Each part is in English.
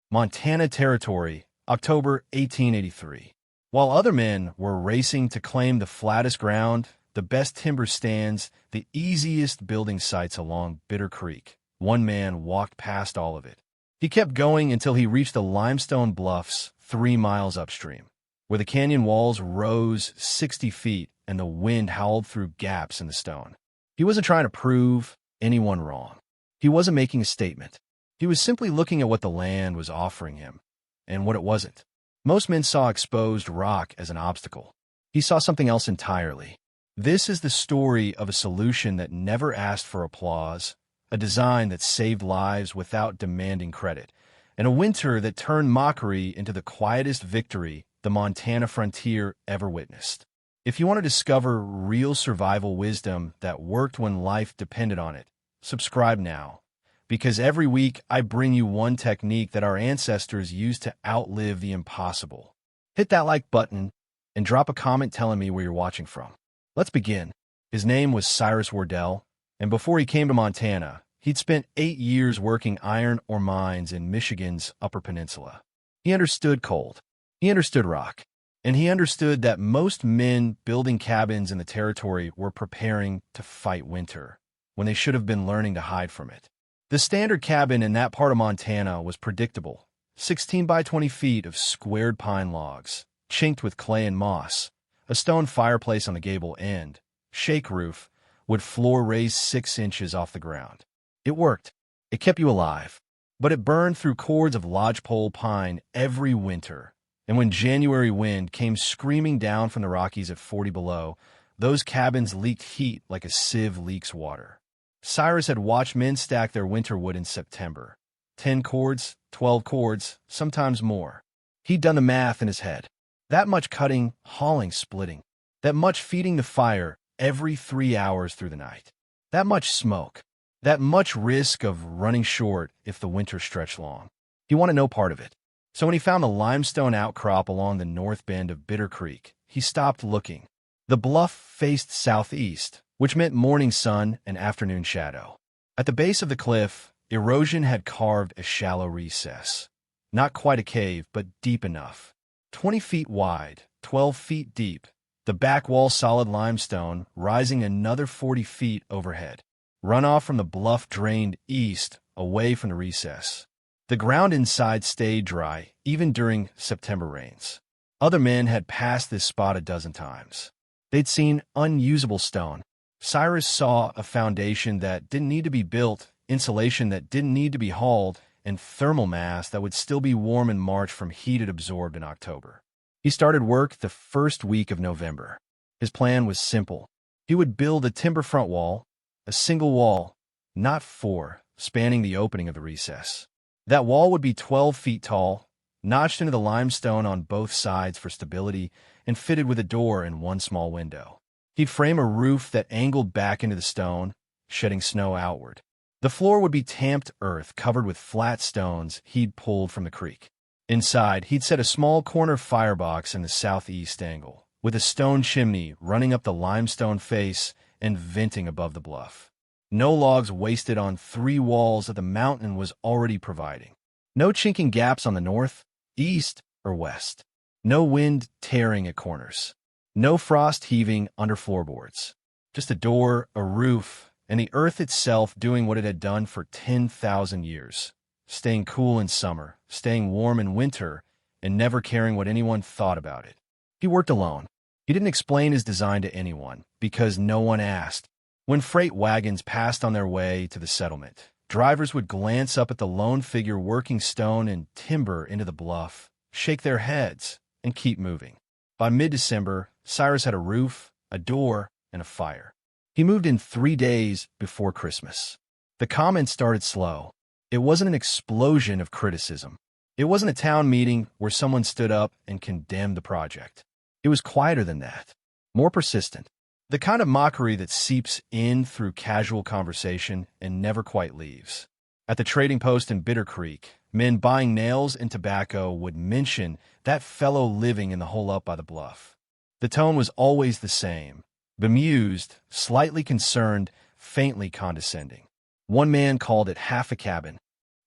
Montana Territory, October 1883. While other men were racing to claim the flattest ground, the best timber stands, the easiest building sites along Bitter Creek, one man walked past all of it. He kept going until he reached the limestone bluffs 3 miles upstream, where the canyon walls rose 60 feet and the wind howled through gaps in the stone. He wasn't trying to prove anyone wrong. He wasn't making a statement. He was simply looking at what the land was offering him and what it wasn't. Most men saw exposed rock as an obstacle. He saw something else entirely. This is the story of a solution that never asked for applause, a design that saved lives without demanding credit, and a winter that turned mockery into the quietest victory the Montana frontier ever witnessed. If you want to discover real survival wisdom that worked when life depended on it, subscribe now, because every week I bring you one technique that our ancestors used to outlive the impossible. Hit that like button and drop a comment telling me where you're watching from. Let's begin. His name was Cyrus Wardell, and before he came to Montana, he'd spent 8 years working iron ore mines in Michigan's Upper Peninsula. He understood cold. He understood rock. And he understood that most men building cabins in the territory were preparing to fight winter, when they should have been learning to hide from it. The standard cabin in that part of Montana was predictable: 16 by 20 feet of squared pine logs, chinked with clay and moss, a stone fireplace on the gable end, shake roof, wood floor raised 6 inches off the ground. It worked. It kept you alive. But it burned through cords of lodgepole pine every winter. And when January wind came screaming down from the Rockies at 40 below, those cabins leaked heat like a sieve leaks water. Cyrus had watched men stack their winter wood in September. 10 cords, 12 cords, sometimes more. He'd done the math in his head. That much cutting, hauling, splitting. That much feeding the fire every 3 hours through the night. That much smoke. That much risk of running short if the winter stretched long. He wanted no part of it. So when he found the limestone outcrop along the north bend of Bitter Creek, he stopped looking. The bluff faced southeast, which meant morning sun and afternoon shadow. At the base of the cliff, erosion had carved a shallow recess. Not quite a cave, but deep enough. 20 feet wide, 12 feet deep, the back wall solid limestone rising another 40 feet overhead. Runoff from the bluff drained east, away from the recess. The ground inside stayed dry, even during September rains. Other men had passed this spot a dozen times. They'd seen unusable stone. Cyrus saw a foundation that didn't need to be built, insulation that didn't need to be hauled, and thermal mass that would still be warm in March from heat it absorbed in October. He started work the first week of November. His plan was simple. He would build a timber front wall, a single wall, not 4, spanning the opening of the recess. That wall would be 12 feet tall, notched into the limestone on both sides for stability, and fitted with a door and one small window. He'd frame a roof that angled back into the stone, shedding snow outward. The floor would be tamped earth covered with flat stones he'd pulled from the creek. Inside, he'd set a small corner firebox in the southeast angle, with a stone chimney running up the limestone face and venting above the bluff. No logs wasted on 3 walls that the mountain was already providing. No chinking gaps on the north, east, or west. No wind tearing at corners. No frost heaving under floorboards. Just a door, a roof, and the earth itself doing what it had done for 10,000 years. Staying cool in summer, staying warm in winter, and never caring what anyone thought about it. He worked alone. He didn't explain his design to anyone, because no one asked. When freight wagons passed on their way to the settlement, drivers would glance up at the lone figure working stone and timber into the bluff, shake their heads, and keep moving. By mid-December, Cyrus had a roof, a door, and a fire. He moved in 3 days before Christmas. The comments started slow. It wasn't an explosion of criticism. It wasn't a town meeting where someone stood up and condemned the project. It was quieter than that, more persistent. The kind of mockery that seeps in through casual conversation and never quite leaves. At the trading post in Bitter Creek, men buying nails and tobacco would mention that fellow living in the hole up by the bluff. The tone was always the same: bemused, slightly concerned, faintly condescending. One man called it half a cabin.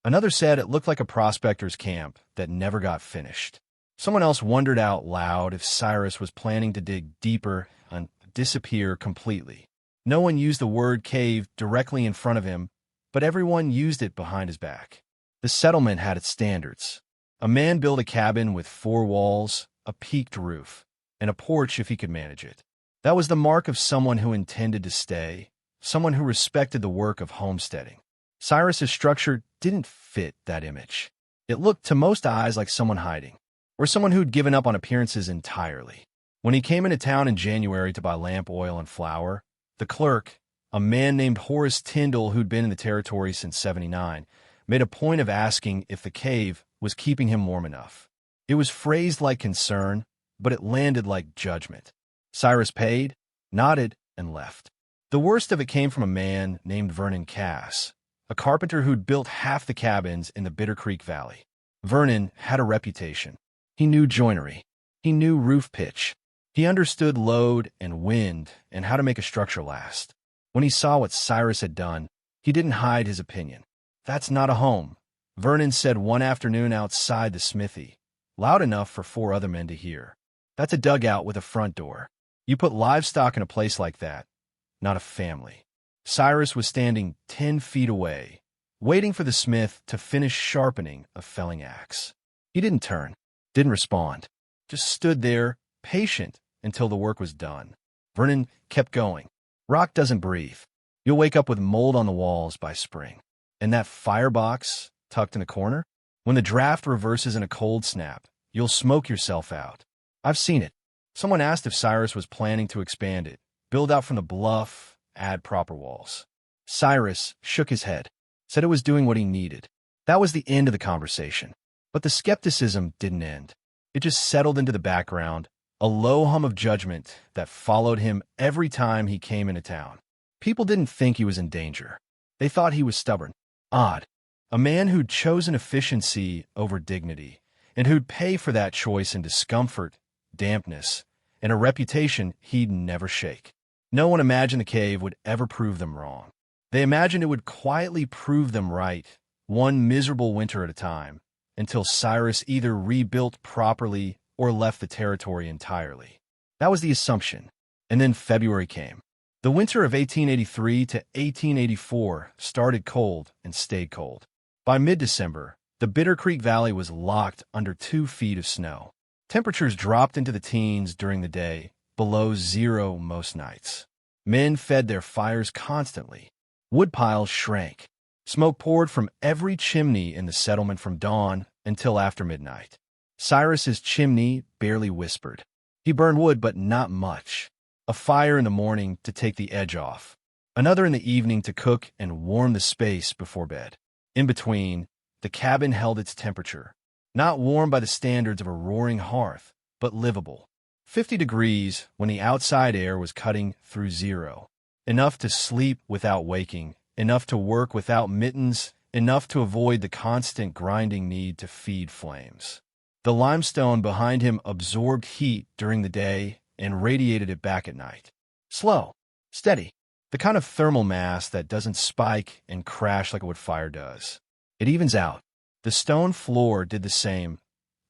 Another said it looked like a prospector's camp that never got finished. Someone else wondered out loud if Cyrus was planning to dig deeper and disappear completely. No one used the word cave directly in front of him, but everyone used it behind his back. The settlement had its standards. A man built a cabin with 4 walls, a peaked roof, and a porch if he could manage it. That was the mark of someone who intended to stay, someone who respected the work of homesteading. Cyrus's structure didn't fit that image. It looked to most eyes like someone hiding, or someone who'd given up on appearances entirely. When he came into town in January to buy lamp oil and flour, the clerk, a man named Horace Tyndall who'd been in the territory since '79, made a point of asking if the cave was keeping him warm enough. It was phrased like concern, but it landed like judgment. Cyrus paid, nodded, and left. The worst of it came from a man named Vernon Cass, a carpenter who'd built half the cabins in the Bitter Creek Valley. Vernon had a reputation. He knew joinery. He knew roof pitch. He understood load and wind and how to make a structure last. When he saw what Cyrus had done, he didn't hide his opinion. "That's not a home," Vernon said one afternoon outside the smithy, loud enough for 4 other men to hear. "That's a dugout with a front door. You put livestock in a place like that, not a family." Cyrus was standing 10 feet away, waiting for the smith to finish sharpening a felling axe. He didn't turn, didn't respond, just stood there, patient until the work was done. Vernon kept going. "Rock doesn't breathe. You'll wake up with mold on the walls by spring. And that firebox tucked in the corner? When the draft reverses in a cold snap, you'll smoke yourself out. I've seen it." Someone asked if Cyrus was planning to expand it, build out from the bluff, add proper walls. Cyrus shook his head, said it was doing what he needed. That was the end of the conversation. But the skepticism didn't end. It just settled into the background, a low hum of judgment that followed him every time he came into town. People didn't think he was in danger. They thought he was stubborn, odd, a man who'd chosen efficiency over dignity, and who'd pay for that choice in discomfort, dampness, and a reputation he'd never shake. No one imagined the cave would ever prove them wrong. They imagined it would quietly prove them right, one miserable winter at a time, until Cyrus either rebuilt properly or left the territory entirely. That was the assumption. And then February came. The winter of 1883 to 1884 started cold and stayed cold. By mid-December, the Bitter Creek Valley was locked under 2 feet of snow. Temperatures dropped into the teens during the day, below 0 most nights. Men fed their fires constantly. Wood piles shrank. Smoke poured from every chimney in the settlement from dawn until after midnight. Cyrus's chimney barely whispered. He burned wood, but not much. A fire in the morning to take the edge off. Another in the evening to cook and warm the space before bed. In between, the cabin held its temperature. Not warm by the standards of a roaring hearth, but livable. 50 degrees when the outside air was cutting through 0. Enough to sleep without waking, enough to work without mittens, enough to avoid the constant grinding need to feed flames. The limestone behind him absorbed heat during the day and radiated it back at night. Slow, steady, the kind of thermal mass that doesn't spike and crash like a wood fire does. It evens out. The stone floor did the same,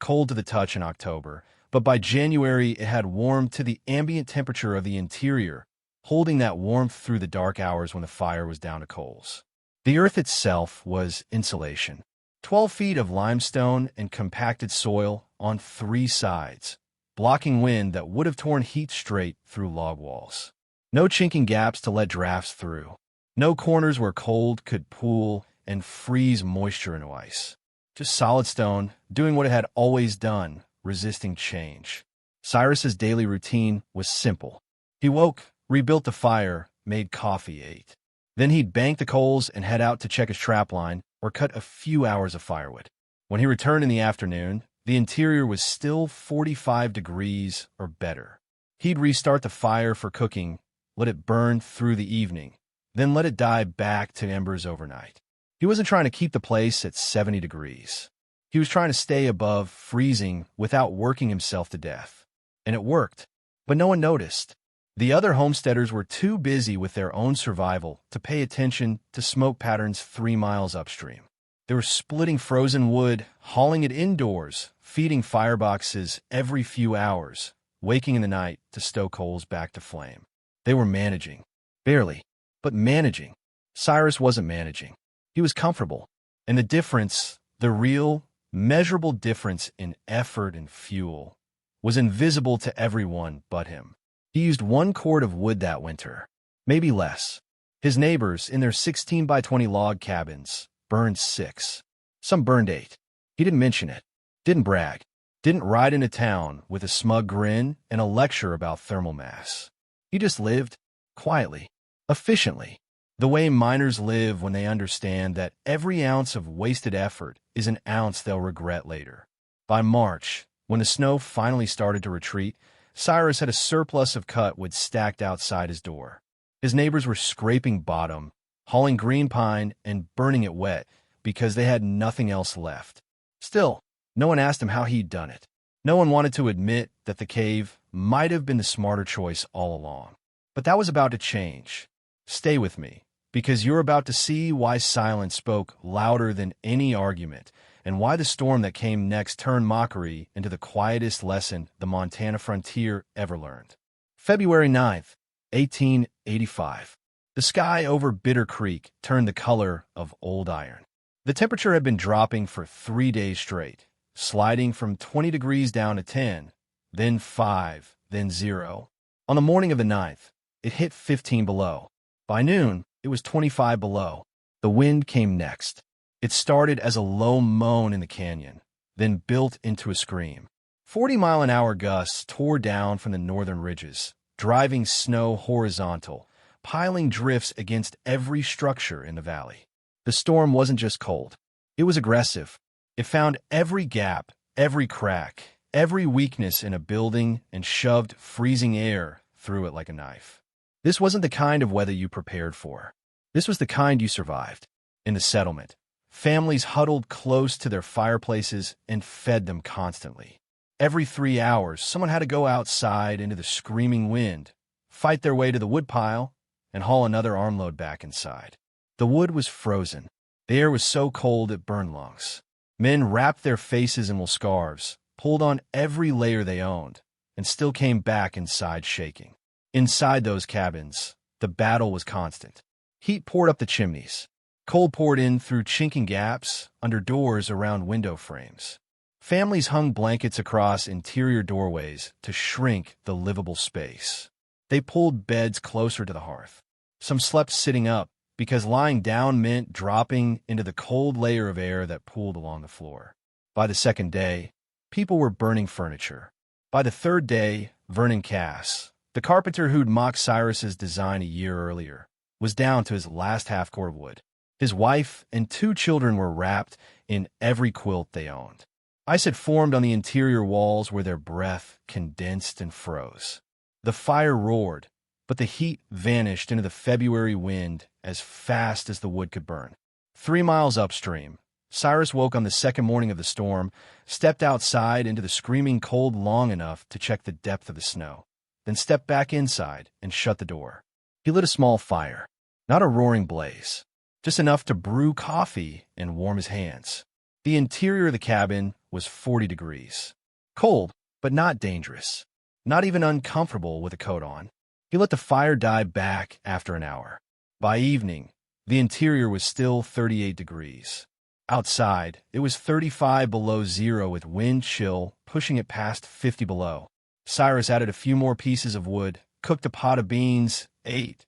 cold to the touch in October, but by January it had warmed to the ambient temperature of the interior, holding that warmth through the dark hours when the fire was down to coals. The earth itself was insulation. 12 feet of limestone and compacted soil on 3 sides, blocking wind that would have torn heat straight through log walls. No chinking gaps to let drafts through. No corners where cold could pool and freeze moisture into ice. Just solid stone, doing what it had always done, resisting change. Cyrus's daily routine was simple. He woke, rebuilt the fire, made coffee, ate. Then he'd bank the coals and head out to check his trap line or cut a few hours of firewood. When he returned in the afternoon, the interior was still 45 degrees or better. He'd restart the fire for cooking, let it burn through the evening, then let it die back to embers overnight. He wasn't trying to keep the place at 70 degrees. He was trying to stay above freezing without working himself to death. And it worked, but no one noticed. The other homesteaders were too busy with their own survival to pay attention to smoke patterns 3 miles upstream. They were splitting frozen wood, hauling it indoors, feeding fireboxes every few hours, waking in the night to stoke coals back to flame. They were managing. Barely, but managing. Cyrus wasn't managing. He was comfortable. And the difference, the real, measurable difference in effort and fuel, was invisible to everyone but him. He used 1 cord of wood that winter, maybe less. His neighbors, in their 16 by 20 log cabins, burned 6. Some burned 8. He didn't mention it, didn't brag, didn't ride into town with a smug grin and a lecture about thermal mass. He just lived, quietly, efficiently, the way miners live when they understand that every ounce of wasted effort is an ounce they'll regret later. By March, when the snow finally started to retreat, Cyrus had a surplus of cut wood stacked outside his door. His neighbors were scraping bottom, hauling green pine, and burning it wet because they had nothing else left. Still, no one asked him how he'd done it. No one wanted to admit that the cave might have been the smarter choice all along. But that was about to change. Stay with me, because you're about to see why silence spoke louder than any argument, and why the storm that came next turned mockery into the quietest lesson the Montana frontier ever learned. February 9th, 1885. The sky over Bitter Creek turned the color of old iron. The temperature had been dropping for 3 days straight, sliding from 20 degrees down to 10, then 5, then 0. On the morning of the 9th, it hit 15 below. By noon, it was 25 below. The wind came next. It started as a low moan in the canyon, then built into a scream. 40-mile-an-hour gusts tore down from the northern ridges, driving snow horizontal, piling drifts against every structure in the valley. The storm wasn't just cold. It was aggressive. It found every gap, every crack, every weakness in a building and shoved freezing air through it like a knife. This wasn't the kind of weather you prepared for. This was the kind you survived. In the settlement, families huddled close to their fireplaces and fed them constantly. Every 3 hours, someone had to go outside into the screaming wind, fight their way to the woodpile, and haul another armload back inside. The wood was frozen. The air was so cold it burned lungs. Men wrapped their faces in wool scarves, pulled on every layer they owned, and still came back inside shaking. Inside those cabins, the battle was constant. Heat poured up the chimneys. Cold poured in through chinking gaps, under doors, around window frames. Families hung blankets across interior doorways to shrink the livable space. They pulled beds closer to the hearth. Some slept sitting up, because lying down meant dropping into the cold layer of air that pooled along the floor. By the second day, people were burning furniture. By the third day, Vernon Cass, the carpenter who'd mocked Cyrus's design a year earlier, was down to his last half-cord of wood. His wife and 2 children were wrapped in every quilt they owned. Ice had formed on the interior walls where their breath condensed and froze. The fire roared, but the heat vanished into the February wind as fast as the wood could burn. 3 miles upstream, Cyrus woke on the second morning of the storm, stepped outside into the screaming cold long enough to check the depth of the snow, then stepped back inside and shut the door. He lit a small fire, not a roaring blaze, just enough to brew coffee and warm his hands. The interior of the cabin was 40 degrees. Cold, but not dangerous. Not even uncomfortable with a coat on. He let the fire die back after an hour. By evening, the interior was still 38 degrees. Outside, it was 35 below zero with wind chill pushing it past 50 below. Cyrus added a few more pieces of wood, cooked a pot of beans, ate,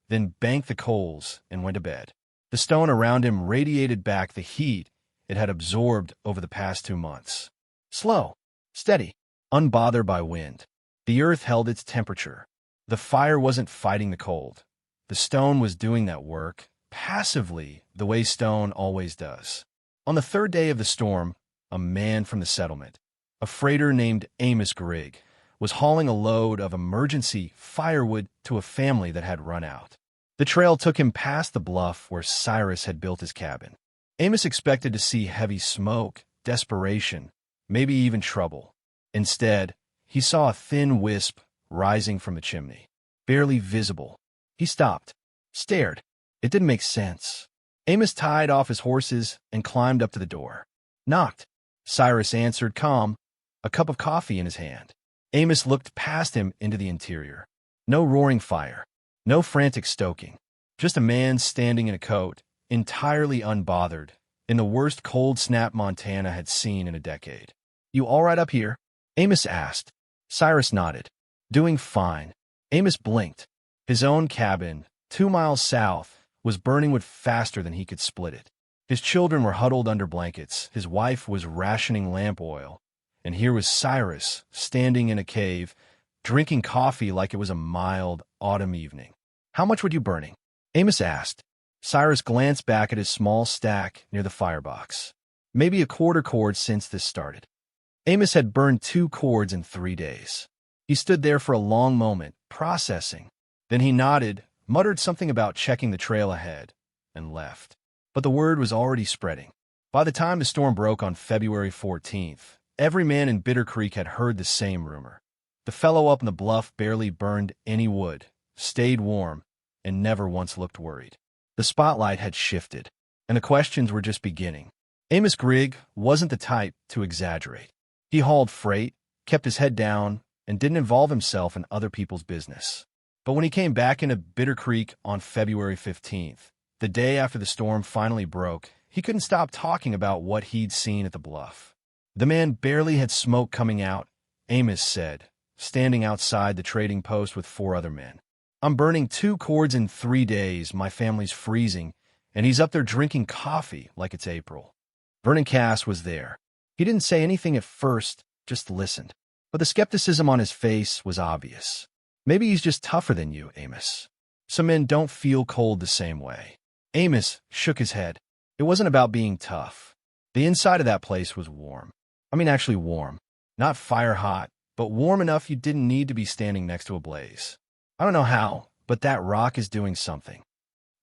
then banked the coals and went to bed. The stone around him radiated back the heat it had absorbed over the past 2 months. Slow, steady, unbothered by wind. The earth held its temperature. The fire wasn't fighting the cold. The stone was doing that work, passively, the way stone always does. On the third day of the storm, a man from the settlement, a freighter named Amos Grigg, was hauling a load of emergency firewood to a family that had run out. The trail took him past the bluff where Cyrus had built his cabin. Amos expected to see heavy smoke, desperation, maybe even trouble. Instead, he saw a thin wisp rising from the chimney, barely visible. He stopped, stared. It didn't make sense. Amos tied off his horses and climbed up to the door. Knocked. Cyrus answered, calm, a cup of coffee in his hand. Amos looked past him into the interior. No roaring fire. No frantic stoking. Just a man standing in a coat, entirely unbothered, in the worst cold snap Montana had seen in a decade. "You all right up here?" Amos asked. Cyrus nodded. "Doing fine." Amos blinked. His own cabin, 2 miles south, was burning wood faster than he could split it. His children were huddled under blankets. His wife was rationing lamp oil. And here was Cyrus, standing in a cave, drinking coffee like it was a mild autumn evening. "How much would you burning?" Amos asked. Cyrus glanced back at his small stack near the firebox. "Maybe a quarter cord since this started." Amos had burned 2 cords in 3 days. He stood there for a long moment, processing. Then he nodded, muttered something about checking the trail ahead, and left. But the word was already spreading. By the time the storm broke on February 14th, every man in Bitter Creek had heard the same rumor. The fellow up in the bluff barely burned any wood, stayed warm, and never once looked worried. The spotlight had shifted, and the questions were just beginning. Amos Grigg wasn't the type to exaggerate. He hauled freight, kept his head down, and didn't involve himself in other people's business. But when he came back into Bitter Creek on February 15th, the day after the storm finally broke, he couldn't stop talking about what he'd seen at the bluff. The man barely had smoke coming out, Amos said, standing outside the trading post with 4 other men. "I'm burning 2 cords in 3 days, my family's freezing, and he's up there drinking coffee like it's April." Vernon Cass was there. He didn't say anything at first, just listened. But the skepticism on his face was obvious. "Maybe he's just tougher than you, Amos. Some men don't feel cold the same way." Amos shook his head. It wasn't about being tough. The inside of that place was warm. Actually warm. Not fire hot, but warm enough you didn't need to be standing next to a blaze. "I don't know how, but that rock is doing something."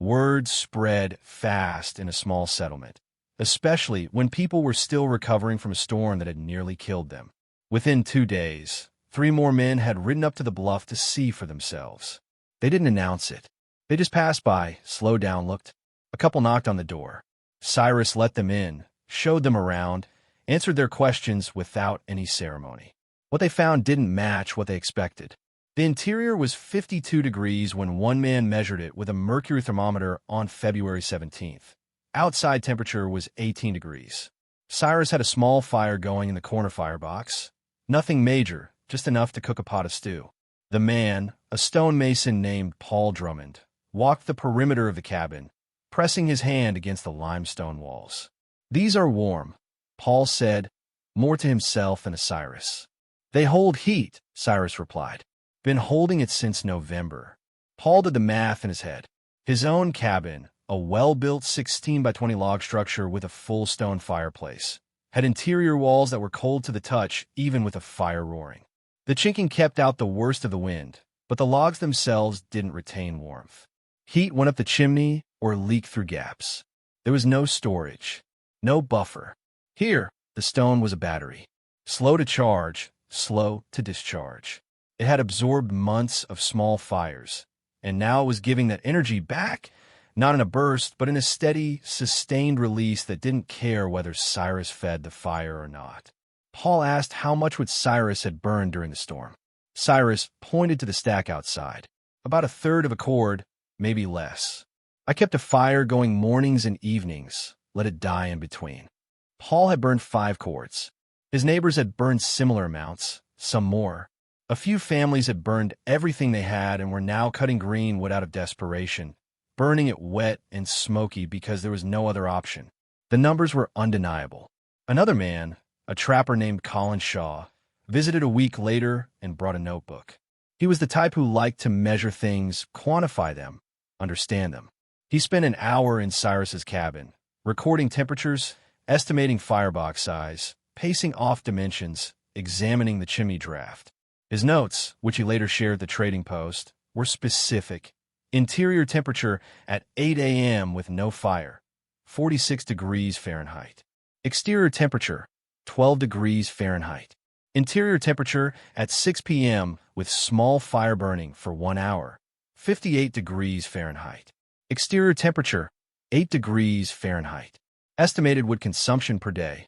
Word spread fast in a small settlement, especially when people were still recovering from a storm that had nearly killed them. Within 2 days, 3 more men had ridden up to the bluff to see for themselves. They didn't announce it. They just passed by, slowed down, looked. A couple knocked on the door. Cyrus let them in, showed them around, answered their questions without any ceremony. What they found didn't match what they expected. The interior was 52 degrees when one man measured it with a mercury thermometer on February 17th. Outside temperature was 18 degrees. Cyrus had a small fire going in the corner firebox. Nothing major, just enough to cook a pot of stew. The man, a stonemason named Paul Drummond, walked the perimeter of the cabin, pressing his hand against the limestone walls. "These are warm," Paul said, more to himself than to Cyrus. "They hold heat," Cyrus replied. "Been holding it since November." Paul did the math in his head. His own cabin, a well-built 16 by 20 log structure with a full stone fireplace, had interior walls that were cold to the touch even with a fire roaring. The chinking kept out the worst of the wind, but the logs themselves didn't retain warmth. Heat went up the chimney or leaked through gaps. There was no storage, no buffer. Here, the stone was a battery. Slow to charge, slow to discharge. It had absorbed months of small fires, and now it was giving that energy back, not in a burst, but in a steady, sustained release that didn't care whether Cyrus fed the fire or not. Paul asked how much would Cyrus had burned during the storm. Cyrus pointed to the stack outside. "About a third of a cord, maybe less. I kept a fire going mornings and evenings, let it die in between." Paul had burned 5 cords. His neighbors had burned similar amounts, some more. A few families had burned everything they had and were now cutting green wood out of desperation, burning it wet and smoky because there was no other option. The numbers were undeniable. Another man, a trapper named Colin Shaw, visited a week later and brought a notebook. He was the type who liked to measure things, quantify them, understand them. He spent an hour in Cyrus's cabin, recording temperatures, estimating firebox size, pacing off dimensions, examining the chimney draft. His notes, which he later shared at the trading post, were specific. Interior temperature at 8 a.m. with no fire, 46 degrees Fahrenheit. Exterior temperature, 12 degrees Fahrenheit. Interior temperature at 6 p.m. with small fire burning for 1 hour, 58 degrees Fahrenheit. Exterior temperature, 8 degrees Fahrenheit. Estimated wood consumption per day,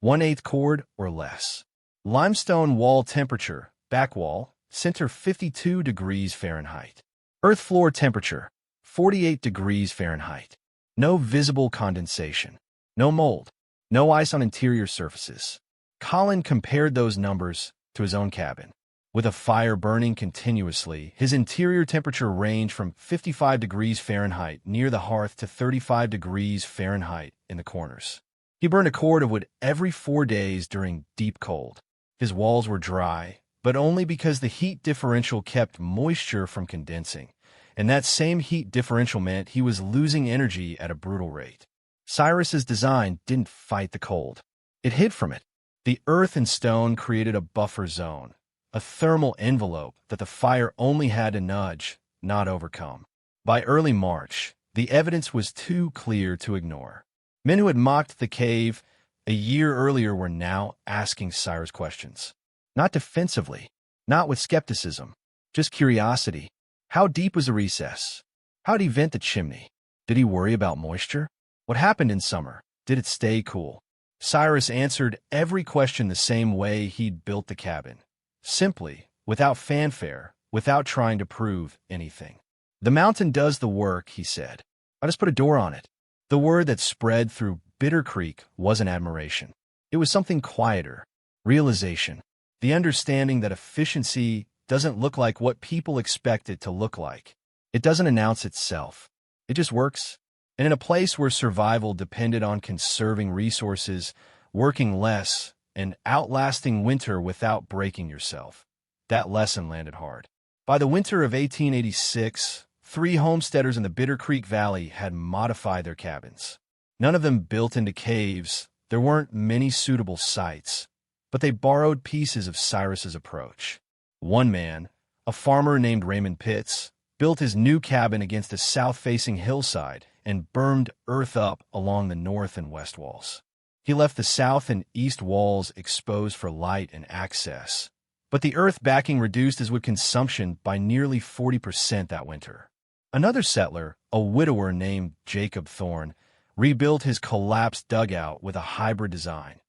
1/8 cord or less. Limestone wall temperature, back wall, center 52 degrees Fahrenheit. Earth floor temperature, 48 degrees Fahrenheit. No visible condensation. No mold. No ice on interior surfaces. Colin compared those numbers to his own cabin. With a fire burning continuously, his interior temperature ranged from 55 degrees Fahrenheit near the hearth to 35 degrees Fahrenheit in the corners. He burned a cord of wood every 4 days during deep cold. His walls were dry, but only because the heat differential kept moisture from condensing, and that same heat differential meant he was losing energy at a brutal rate. Cyrus's design didn't fight the cold. It hid from it. The earth and stone created a buffer zone, a thermal envelope that the fire only had to nudge, not overcome. By early March, the evidence was too clear to ignore. Men who had mocked the cave a year earlier were now asking Cyrus questions. Not defensively, not with skepticism, just curiosity. How deep was the recess? How did he vent the chimney? Did he worry about moisture? What happened in summer? Did it stay cool? Cyrus answered every question the same way he'd built the cabin. Simply, without fanfare, without trying to prove anything. The mountain does the work, he said. I just put a door on it. The word that spread through Bitter Creek wasn't admiration. It was something quieter. Realization. The understanding that efficiency doesn't look like what people expect it to look like. It doesn't announce itself. It just works. And in a place where survival depended on conserving resources, working less, and outlasting winter without breaking yourself, that lesson landed hard. By the winter of 1886, 3 homesteaders in the Bitter Creek Valley had modified their cabins. None of them built into caves. There weren't many suitable sites, but they borrowed pieces of Cyrus's approach. One man, a farmer named Raymond Pitts, built his new cabin against a south-facing hillside and bermed earth up along the north and west walls. He left the south and east walls exposed for light and access, but the earth backing reduced his wood consumption by nearly 40% that winter. Another settler, a widower named Jacob Thorne, rebuilt his collapsed dugout with a hybrid design,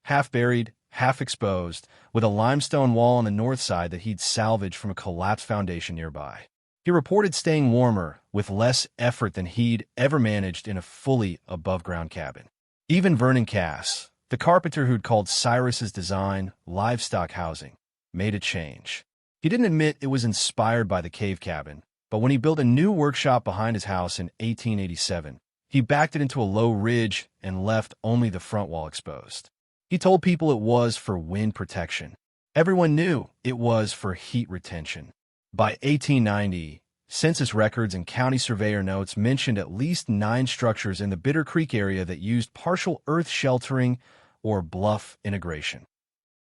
half buried, half exposed, with a limestone wall on the north side that he'd salvaged from a collapsed foundation nearby. He reported staying warmer with less effort than he'd ever managed in a fully above-ground cabin. Even Vernon Cass, the carpenter who'd called Cyrus's design livestock housing, made a change. He didn't admit it was inspired by the cave cabin, but when he built a new workshop behind his house in 1887, he backed it into a low ridge and left only the front wall exposed. He told people it was for wind protection. Everyone knew it was for heat retention. By 1890, census records and county surveyor notes mentioned at least 9 structures in the Bitter Creek area that used partial earth sheltering or bluff integration.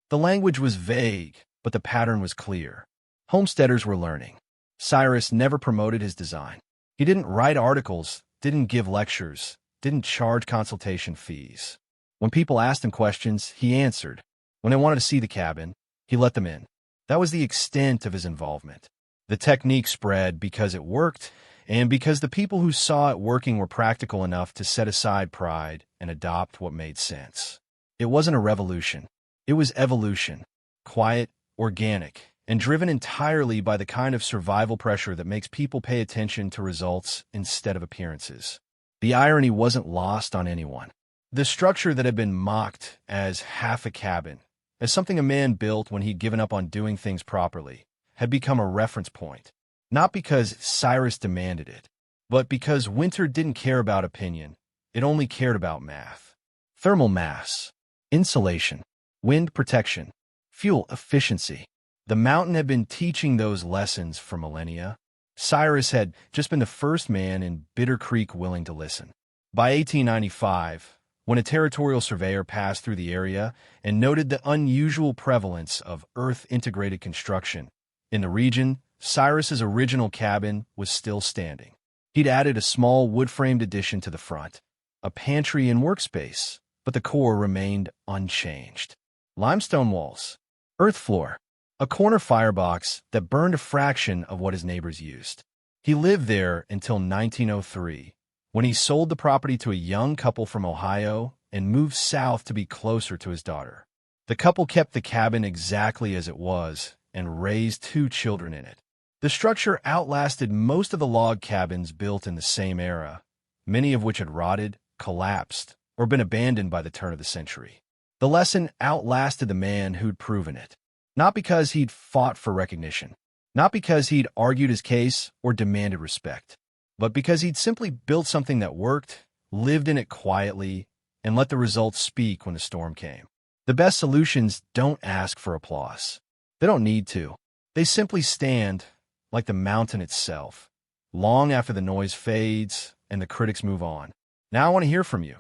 The language was vague, but the pattern was clear. Homesteaders were learning. Cyrus never promoted his design. He didn't write articles, didn't give lectures, didn't charge consultation fees. When people asked him questions, he answered. When they wanted to see the cabin, he let them in. That was the extent of his involvement. The technique spread because it worked, and because the people who saw it working were practical enough to set aside pride and adopt what made sense. It wasn't a revolution. It was evolution, quiet, organic, and driven entirely by the kind of survival pressure that makes people pay attention to results instead of appearances. The irony wasn't lost on anyone. The structure that had been mocked as half a cabin, as something a man built when he'd given up on doing things properly, had become a reference point, not because Cyrus demanded it, but because winter didn't care about opinion, it only cared about math. Thermal mass, insulation, wind protection, fuel efficiency. The mountain had been teaching those lessons for millennia. Cyrus had just been the first man in Bitter Creek willing to listen. By 1895, when a territorial surveyor passed through the area and noted the unusual prevalence of earth-integrated construction in the region, Cyrus's original cabin was still standing. He'd added a small wood-framed addition to the front, a pantry and workspace, but the core remained unchanged. Limestone walls, earth floor, a corner firebox that burned a fraction of what his neighbors used. He lived there until 1903, when he sold the property to a young couple from Ohio and moved south to be closer to his daughter. The couple kept the cabin exactly as it was and raised 2 children in it. The structure outlasted most of the log cabins built in the same era, many of which had rotted, collapsed, or been abandoned by the turn of the century. The lesson outlasted the man who'd proven it. Not because he'd fought for recognition, not because he'd argued his case or demanded respect, but because he'd simply built something that worked, lived in it quietly, and let the results speak when the storm came. The best solutions don't ask for applause. They don't need to. They simply stand, like the mountain itself, long after the noise fades and the critics move on. Now I want to hear from you.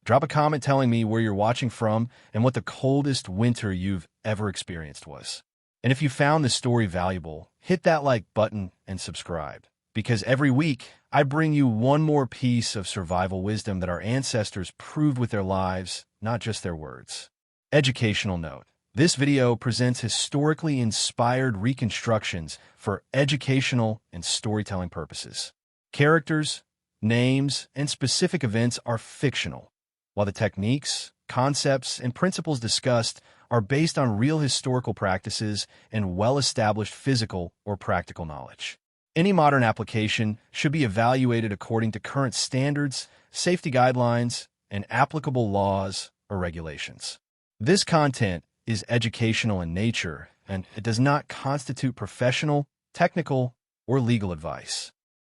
Drop a comment telling me where you're watching from and what the coldest winter you've ever experienced was. And if you found this story valuable, hit that like button and subscribe. Because every week, I bring you one more piece of survival wisdom that our ancestors proved with their lives, not just their words. Educational note. This video presents historically inspired reconstructions for educational and storytelling purposes. Characters, names, and specific events are fictional, while the techniques, concepts, and principles discussed are based on real historical practices and well-established physical or practical knowledge. Any modern application should be evaluated according to current standards, safety guidelines, and applicable laws or regulations. This content is educational in nature, and it does not constitute professional, technical, or legal advice.